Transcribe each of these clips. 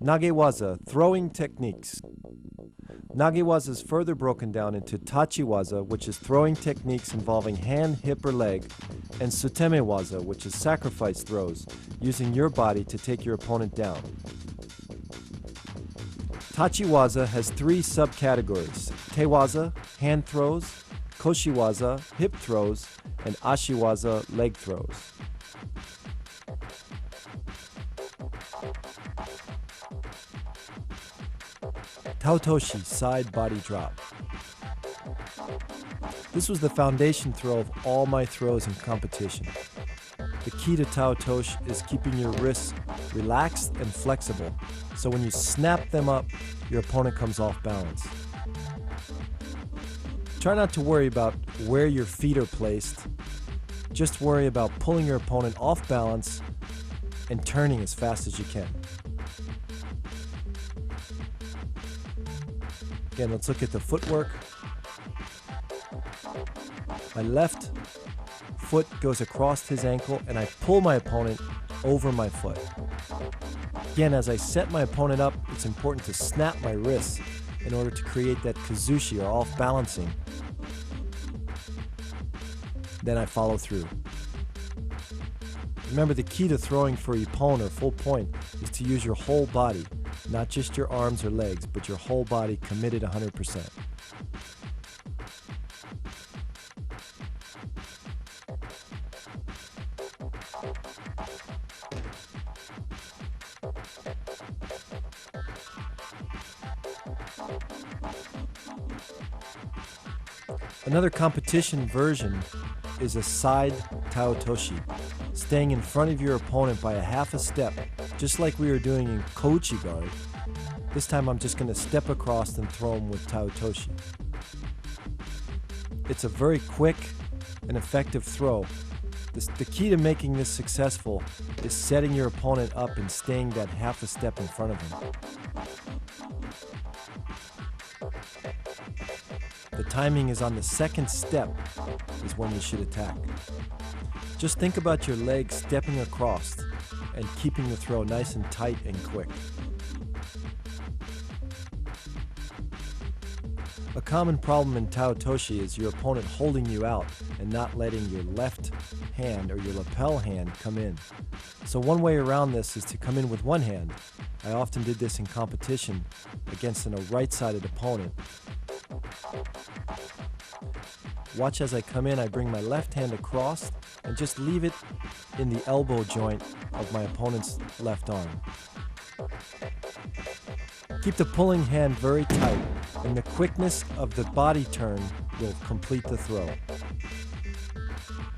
Nagewaza, throwing techniques. Nagewaza is further broken down into tachiwaza, which is throwing techniques involving hand, hip, or leg, and sutemewaza, which is sacrifice throws, using your body to take your opponent down. Tachiwaza has three subcategories: tewaza, hand throws; koshiwaza, hip throws; and ashiwaza, leg throws. Taotoshi, side body drop. This was the foundation throw of all my throws in competition. The key to Taotoshi is keeping your wrists relaxed and flexible, so when you snap them up, your opponent comes off balance. Try not to worry about where your feet are placed. Just worry about pulling your opponent off balance and turning as fast as you can. Again, let's look at the footwork. My left foot goes across his ankle and I pull my opponent over my foot. Again, as I set my opponent up, it's important to snap my wrists in order to create that kazushi, or off balancing. Then I follow through. Remember, the key to throwing for ippon, or full point, is to use your whole body, not just your arms or legs, but your whole body committed 100%. Another competition version is a side taotoshi, staying in front of your opponent by a half a step, just like we were doing in kouchi guard. This time I'm just going to step across and throw him with taotoshi. It's a very quick and effective throw. The key to making this successful is setting your opponent up and staying that half a step in front of him. The timing is on the second step is when you should attack. Just think about your legs stepping across and keeping the throw nice and tight and quick. A common problem in taotoshi is your opponent holding you out and not letting your left hand or your lapel hand come in. So one way around this is to come in with one hand. I often did this in competition against a right-sided opponent. Watch as I come in, I bring my left hand across and just leave it in the elbow joint of my opponent's left arm. Keep the pulling hand very tight, and the quickness of the body turn will complete the throw.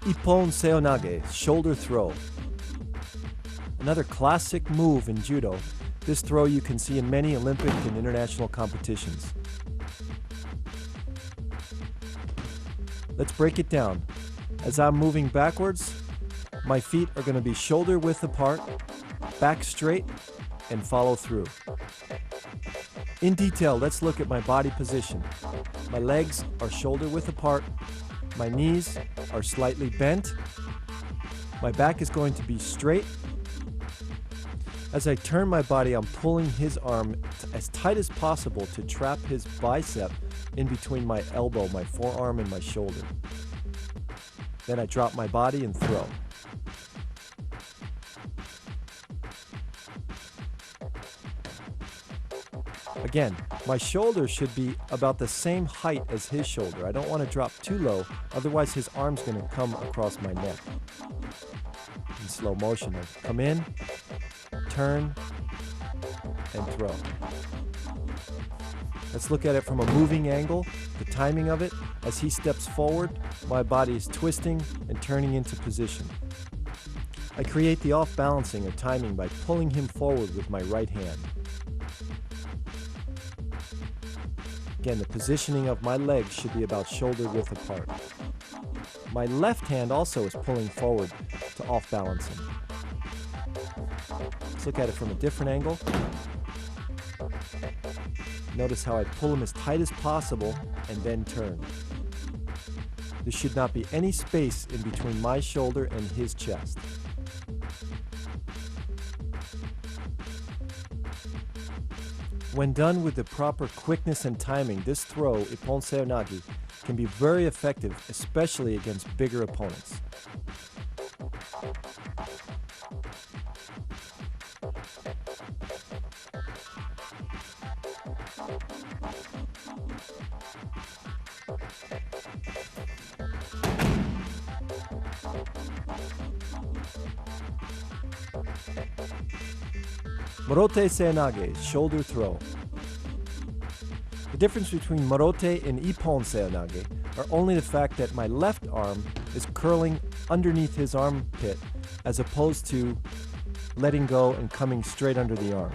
Ippon seonage, shoulder throw. Another classic move in judo. This throw you can see in many Olympic and international competitions. Let's break it down. As I'm moving backwards, my feet are going to be shoulder width apart, back straight, and follow through. In detail, let's look at my body position. My legs are shoulder width apart, my knees are slightly bent, my back is going to be straight. As I turn my body, I'm pulling his arm as tight as possible to trap his bicep in between my elbow, my forearm, and my shoulder. Then I drop my body and throw. Again, my shoulder should be about the same height as his shoulder. I don't want to drop too low, otherwise his arm's going to come across my neck. In slow motion, I come in, turn, and throw. Let's look at it from a moving angle, the timing of it. As he steps forward, my body is twisting and turning into position. I create the off-balancing or timing by pulling him forward with my right hand. Again, the positioning of my legs should be about shoulder width apart. My left hand also is pulling forward to off-balance him. Let's look at it from a different angle. Notice how I pull him as tight as possible and then turn. There should not be any space in between my shoulder and his chest. When done with the proper quickness and timing, this throw, Ippon Seonagi, can be very effective, especially against bigger opponents. Morote Seonage, shoulder throw. The difference between Morote and Ippon Seonage are only the fact that my left arm is curling underneath his armpit as opposed to letting go and coming straight under the arm.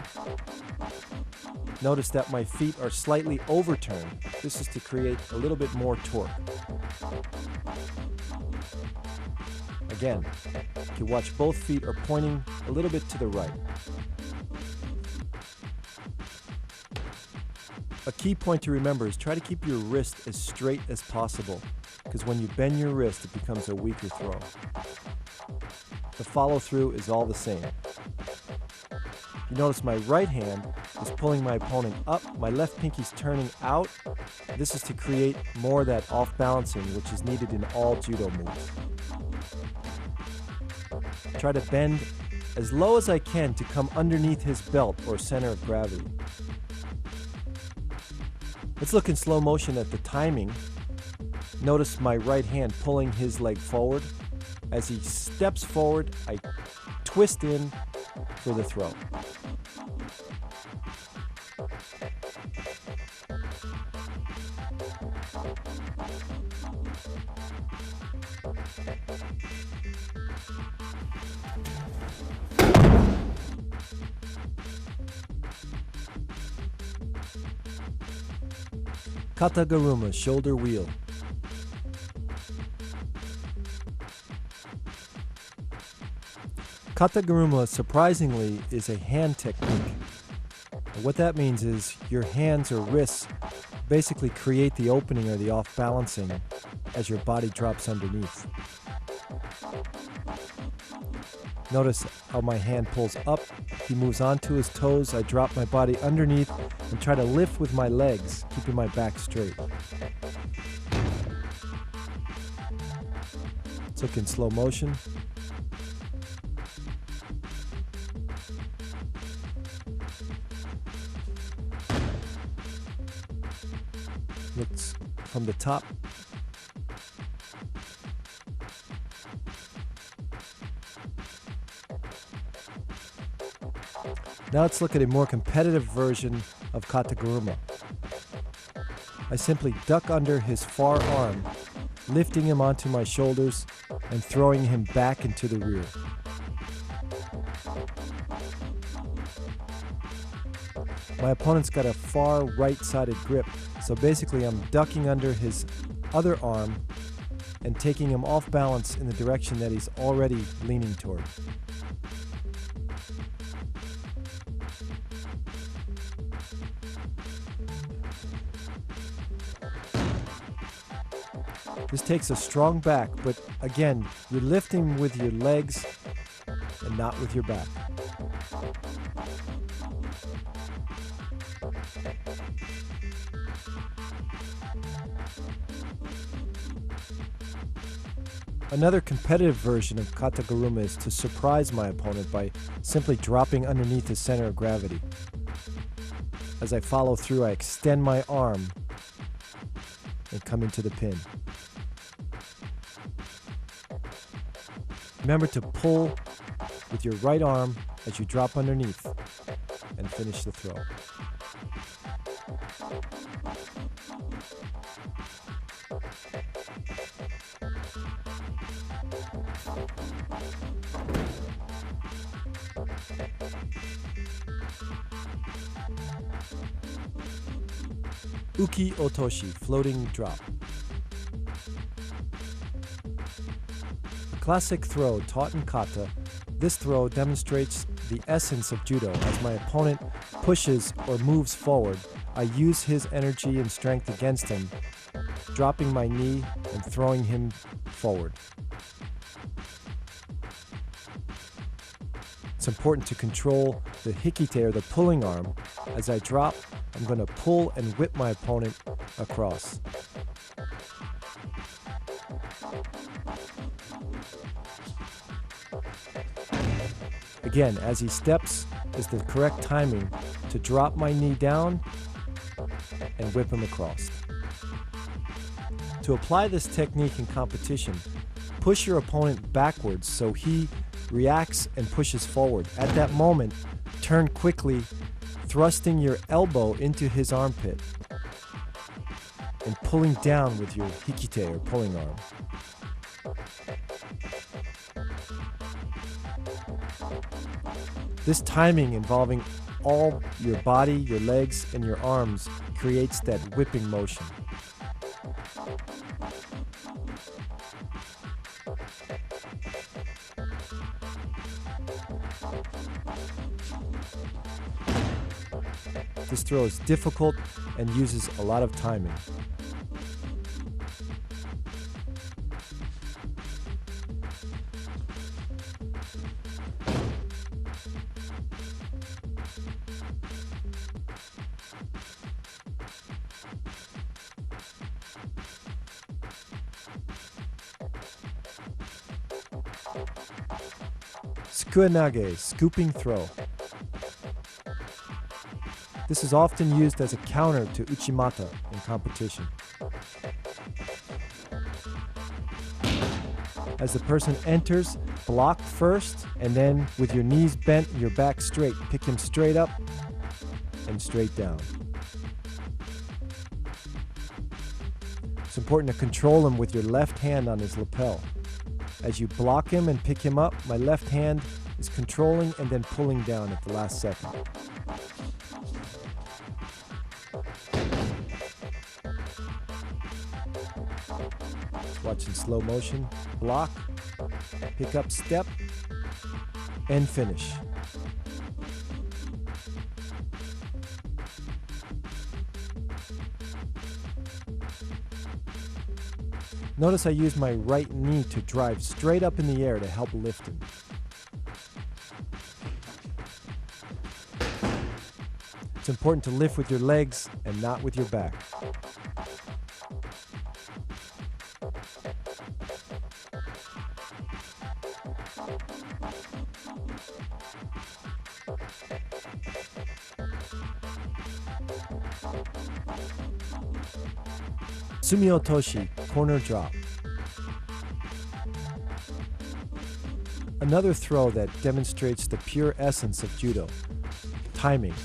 Notice that my feet are slightly overturned. This is to create a little bit more torque. Again, you can watch both feet are pointing a little bit to the right. A key point to remember is try to keep your wrist as straight as possible, because when you bend your wrist, it becomes a weaker throw. The follow-through is all the same. You notice my right hand is pulling my opponent up, my left pinky's turning out. This is to create more of that off-balancing, which is needed in all judo moves. Try to bend as low as I can to come underneath his belt or center of gravity. Let's look in slow motion at the timing. Notice my right hand pulling his leg forward. As he steps forward, I twist in for the throw. Kataguruma, shoulder wheel. Kataguruma, surprisingly, is a hand technique. And what that means is your hands or wrists basically create the opening or the off-balancing as your body drops underneath. Notice how my hand pulls up, he moves onto his toes, I drop my body underneath and try to lift with my legs, keeping my back straight. Let's look in slow motion. Looks from the top. Now let's look at a more competitive version of Kataguruma. I simply duck under his far arm, lifting him onto my shoulders and throwing him back into the rear. My opponent's got a far right-sided grip, so basically I'm ducking under his other arm and taking him off balance in the direction that he's already leaning toward. This takes a strong back, but again, you're lifting with your legs and not with your back. Another competitive version of Kataguruma is to surprise my opponent by simply dropping underneath his center of gravity. As I follow through, I extend my arm and come into the pin. Remember to pull with your right arm as you drop underneath and finish the throw. Uki Otoshi, floating drop. A classic throw taught in kata, this throw demonstrates the essence of judo. As my opponent pushes or moves forward, I use his energy and strength against him, dropping my knee and throwing him forward. It's important to control the hikite, or the pulling arm. As I drop, I'm going to pull and whip my opponent across. Again, as he steps, is the correct timing to drop my knee down and whip him across. To apply this technique in competition, push your opponent backwards so he reacts and pushes forward. At that moment, turn quickly, thrusting your elbow into his armpit and pulling down with your hikite, or pulling arm. This timing, involving all your body, your legs, and your arms, creates that whipping motion. This throw is difficult and uses a lot of timing. Sukuenage, scooping throw. This is often used as a counter to uchimata in competition. As the person enters, block first, and then with your knees bent and your back straight, pick him straight up and straight down. It's important to control him with your left hand on his lapel. As you block him and pick him up, my left hand is controlling and then pulling down at the last second. Watch in slow motion. Block, pick up, step, and finish. Notice I use my right knee to drive straight up in the air to help lift him. It's important to lift with your legs and not with your back. Sumiotoshi, corner drop. Another throw that demonstrates the pure essence of judo, timing.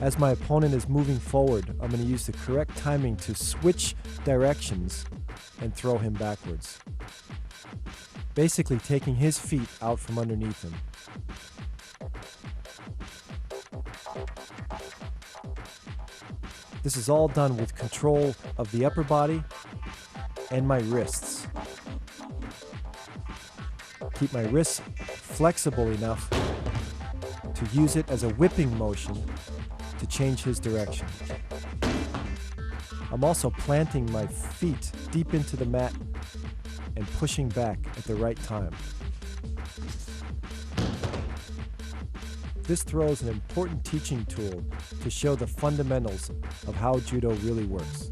As my opponent is moving forward, I'm going to use the correct timing to switch directions and throw him backwards. Basically taking his feet out from underneath him. This is all done with control of the upper body and my wrists. Keep my wrists flexible enough to use it as a whipping motion to change his direction. I'm also planting my feet deep into the mat and pushing back at the right time. This throw is an important teaching tool to show the fundamentals of how judo really works.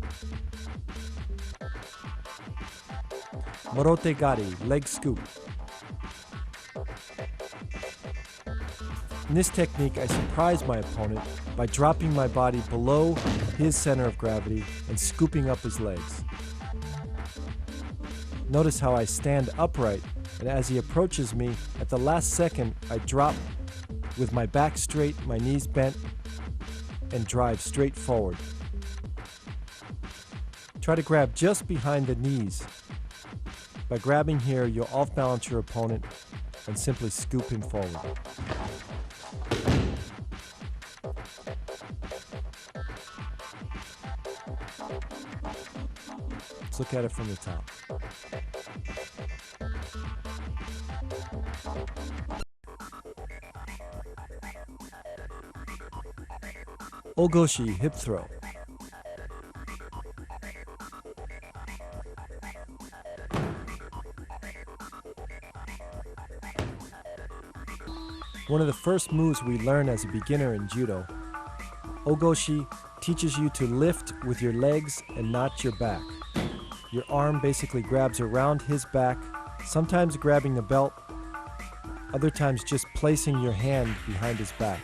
Morote gari, leg scoop. In this technique, I surprise my opponent by dropping my body below his center of gravity and scooping up his legs. Notice how I stand upright, and as he approaches me, at the last second, I drop with my back straight, my knees bent, and drive straight forward. Try to grab just behind the knees. By grabbing here, you'll off-balance your opponent and simply scoop him forward. Let's look at it from the top. Ogoshi, hip throw. One of the first moves we learn as a beginner in Judo, Ogoshi teaches you to lift with your legs and not your back. Your arm basically grabs around his back, sometimes grabbing the belt, other times just placing your hand behind his back.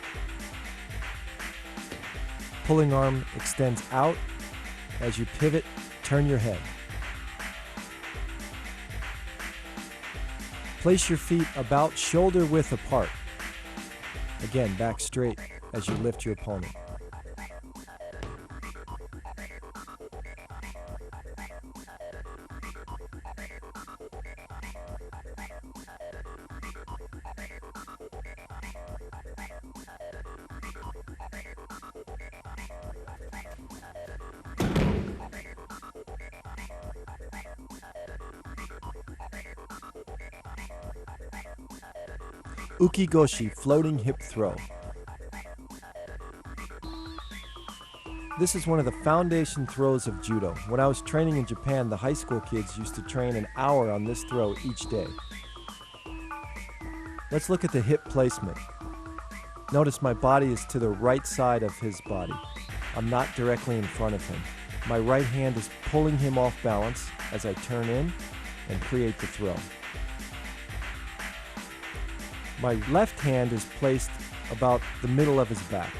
Pulling arm extends out. As you pivot, turn your head. Place your feet about shoulder width apart. Again, back straight as you lift your opponent. Ukigoshi, floating hip throw. This is one of the foundation throws of Judo. When I was training in Japan, the high school kids used to train an hour on this throw each day. Let's look at the hip placement. Notice my body is to the right side of his body. I'm not directly in front of him. My right hand is pulling him off balance as I turn in and create the throw. My left hand is placed about the middle of his back.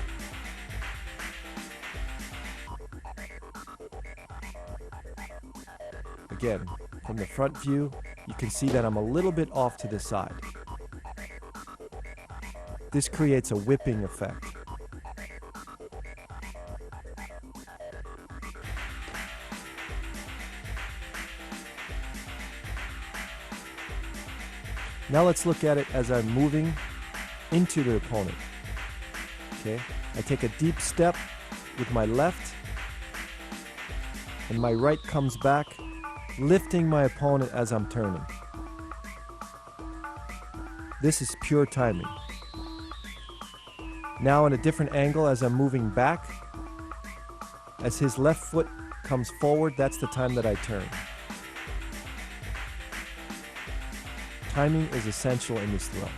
Again, from the front view, you can see that I'm a little bit off to the side. This creates a whipping effect. Now let's look at it as I'm moving into the opponent. Okay, I take a deep step with my left, and my right comes back, lifting my opponent as I'm turning. This is pure timing. Now in a different angle as I'm moving back, as his left foot comes forward, that's the time that I turn. Timing is essential in this throw.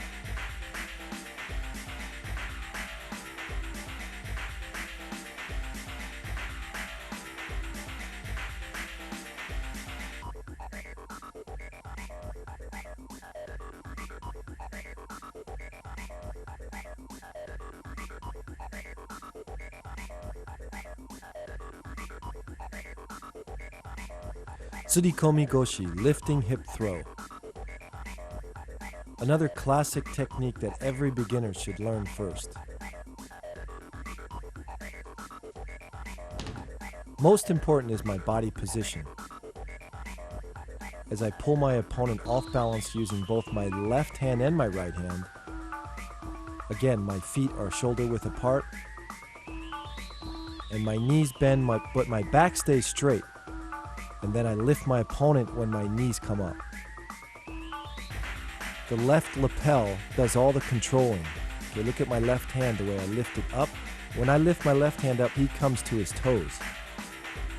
Tsurikomi Goshi, lifting hip throw. Another classic technique that every beginner should learn first. Most important is my body position. As I pull my opponent off balance using both my left hand and my right hand, again, my feet are shoulder width apart, and my knees bend, but my back stays straight, and then I lift my opponent when my knees come up. The left lapel does all the controlling. Okay, look at my left hand, the way I lift it up. When I lift my left hand up, he comes to his toes.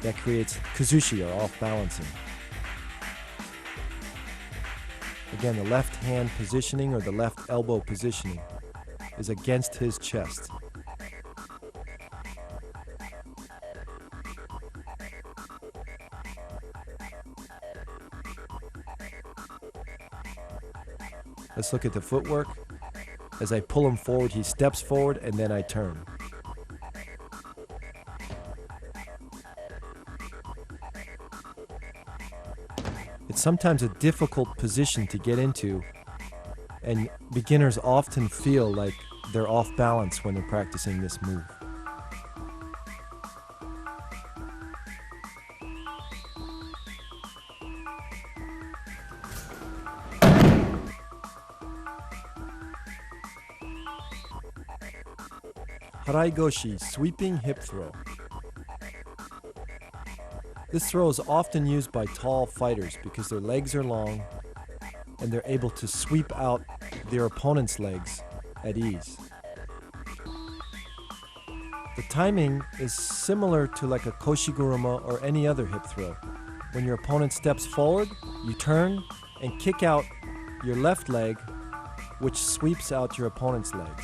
That creates kazushi, or off balancing. Again, the left hand positioning, or the left elbow positioning, is against his chest. Let's look at the footwork. As I pull him forward, he steps forward, and then I turn. It's sometimes a difficult position to get into, and beginners often feel like they're off balance when they're practicing this move. Harai Goshi, sweeping hip throw. This throw is often used by tall fighters because their legs are long and they're able to sweep out their opponent's legs at ease. The timing is similar to like a koshiguruma or any other hip throw. When your opponent steps forward, you turn and kick out your left leg which sweeps out your opponent's legs.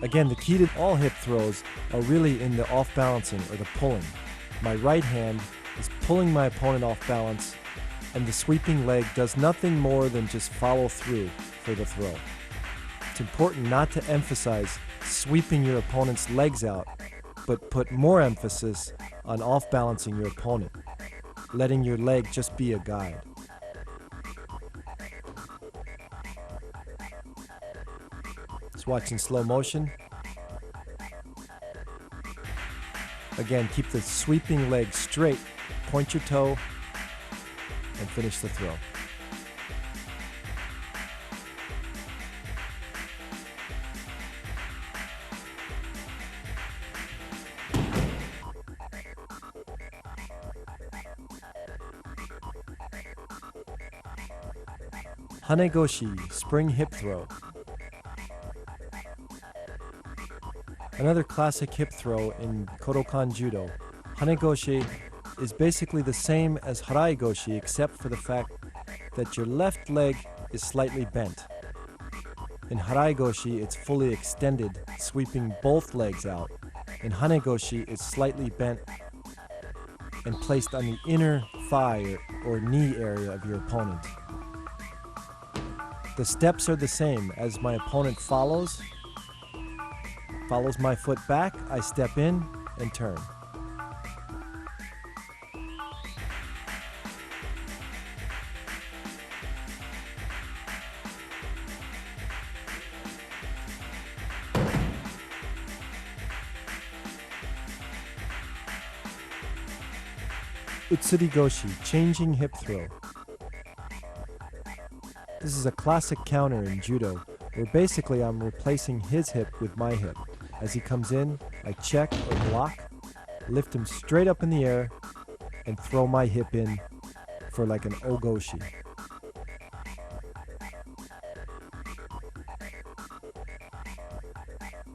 Again, the key to all hip throws are really in the off-balancing or the pulling. My right hand is pulling my opponent off balance, and the sweeping leg does nothing more than just follow through for the throw. It's important not to emphasize sweeping your opponent's legs out, but put more emphasis on off-balancing your opponent, letting your leg just be a guide. Let's watch in slow motion. Again, keep the sweeping leg straight, point your toe, and finish the throw. Hanegoshi, spring hip throw. Another classic hip throw in Kodokan Judo. Hanegoshi is basically the same as Haraigoshi except for the fact that your left leg is slightly bent. In Haraigoshi, it's fully extended, sweeping both legs out. In Hanegoshi, it's slightly bent and placed on the inner thigh or knee area of your opponent. The steps are the same. As my opponent follows my foot back, I step in and turn. Utsurigoshi, changing hip throw. This is a classic counter in Judo, where basically I'm replacing his hip with my hip. As he comes in, I check or block, lift him straight up in the air, and throw my hip in for like an ogoshi.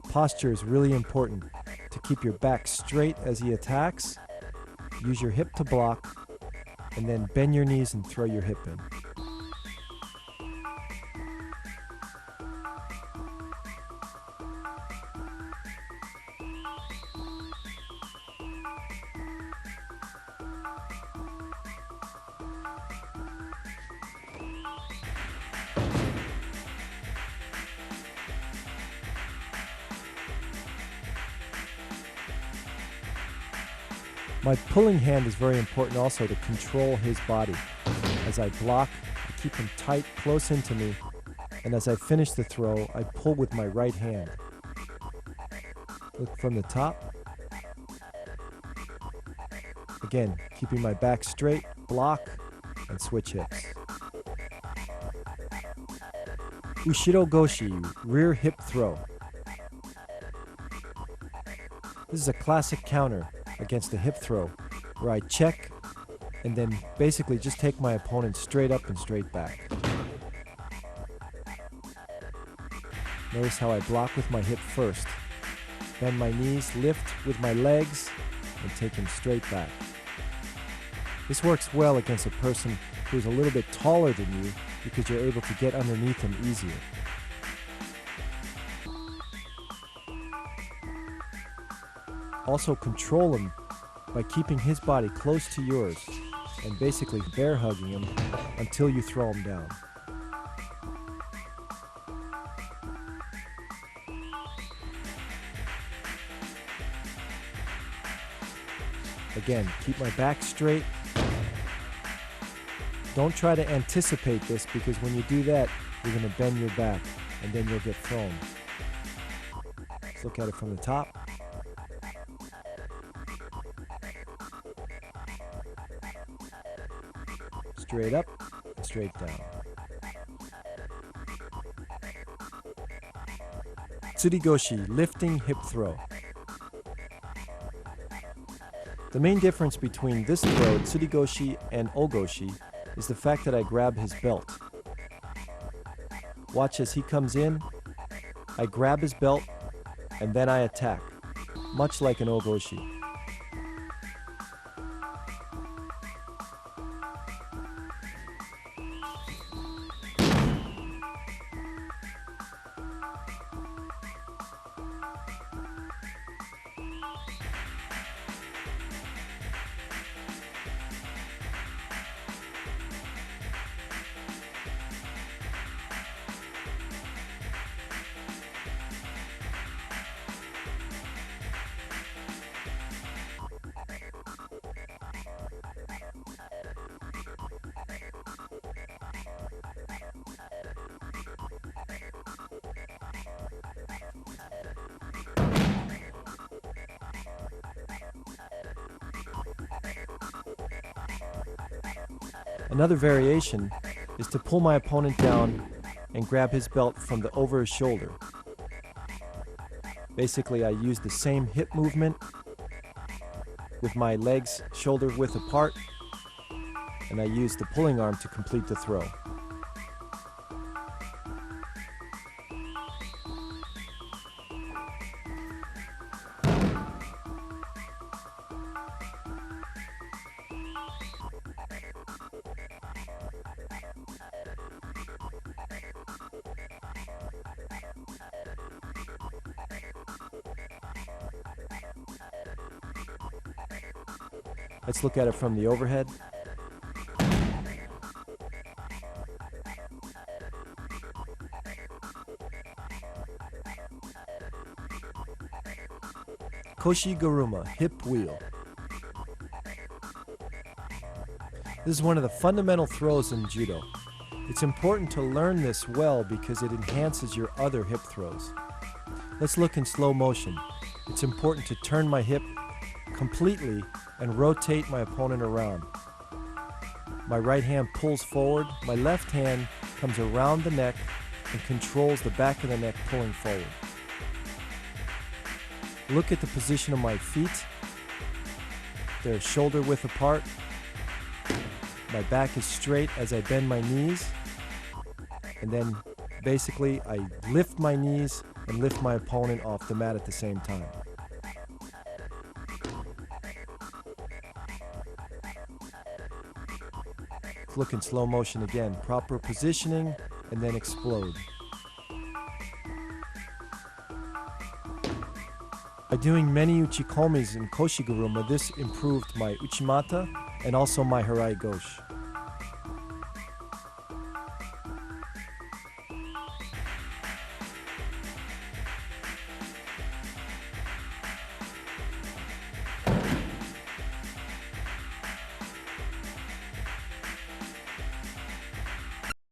Posture is really important to keep your back straight as he attacks. Use your hip to block, and then bend your knees and throw your hip in. My pulling hand is very important also to control his body. As I block, I keep him tight, close into me, and as I finish the throw, I pull with my right hand. Look from the top. Again, keeping my back straight, block, and switch hips. Ushiro Goshi, rear hip throw. This is a classic counter against a hip throw where I check and then basically just take my opponent straight up and straight back. Notice how I block with my hip first. Bend my knees, lift with my legs, and take him straight back. This works well against a person who's a little bit taller than you because you're able to get underneath him easier. Also control him by keeping his body close to yours and basically bear hugging him until you throw him down. Again, keep my back straight. Don't try to anticipate this because when you do that, you're going to bend your back and then you'll get thrown. Let's look at it from the top. Straight up and straight down. Tsurigoshi, lifting hip throw. The main difference between this throw, Tsurigoshi, and Ogoshi is the fact that I grab his belt. Watch as he comes in, I grab his belt, and then I attack, much like an Ogoshi. Another variation is to pull my opponent down and grab his belt from over his shoulder. Basically, I use the same hip movement with my legs shoulder width apart, and I use the pulling arm to complete the throw. Let's look at it from the overhead. Koshi-guruma, hip wheel. This is one of the fundamental throws in judo. It's important to learn this well because it enhances your other hip throws. Let's look in slow motion. It's important to turn my hip completely and rotate my opponent around. My right hand pulls forward, my left hand comes around the neck and controls the back of the neck, pulling forward. Look at the position of my feet. They're shoulder width apart. My back is straight as I bend my knees. And then basically I lift my knees and lift my opponent off the mat at the same time. Look in slow motion again. Proper positioning and then explode. By doing many uchikomis in koshi-guruma, this improved my uchimata and also my harai goshi.